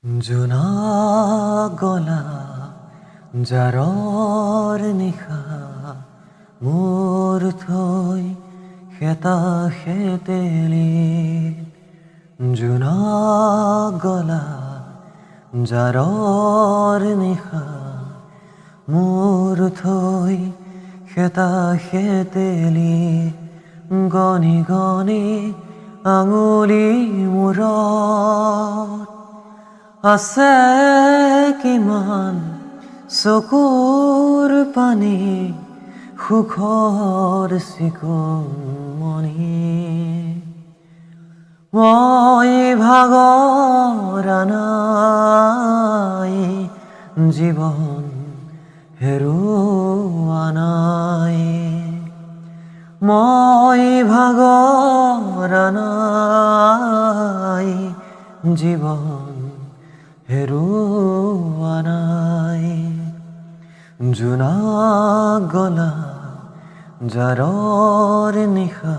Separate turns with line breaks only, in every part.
Junak Gola Jaror Nikha Mur thoi kheta kheteli Junak Gola Jaror Nikha Mur thoi kheta kheteli Goni goni anguli murat আছে কিমান চকুৰ পানী সুখৰ চিকুমনি মই ভাগৰ নাই জীৱন হেৰুৱা নাই মই ভাগৰ নাই জীৱন হেৰুৱা নাই জোনাক গলা জাৰৰ নিশা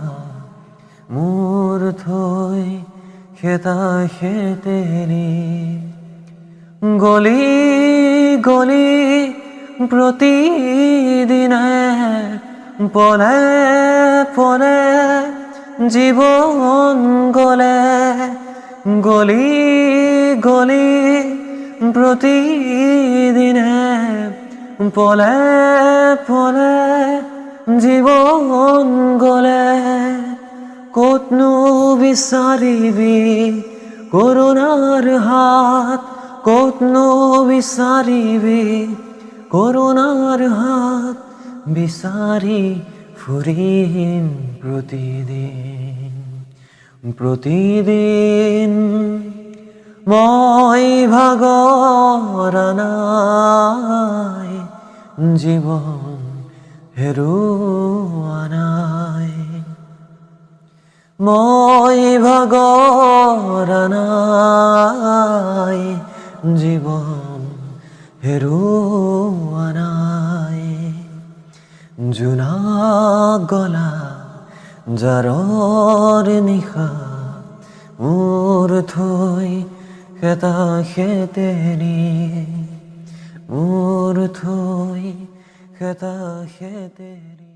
মোৰ থৈ খেতা খেতেৰি গলি গলি প্ৰতিদিনে পলে পলে জীৱন গলে গলি গলি প্ৰতিদিনে পলে পলে জীৱন গলে ক'তনো বিচাৰিবি কৰোণাৰ হাত ক'তনো বিচাৰিবি কৰোণাৰ হাত বিচাৰি ফুৰিম প্ৰতিদিন প্ৰতিদিন মই ভাগৰ নাই জীৱন হেৰুৱা নাই মই ভাগৰ নাই জীৱন হেৰুৱা নাই জোনাক গলা জাৰৰ নিশা মোৰ থৈ খেতা খেতেৰি মোৰ থৈ খেতা খেতেৰি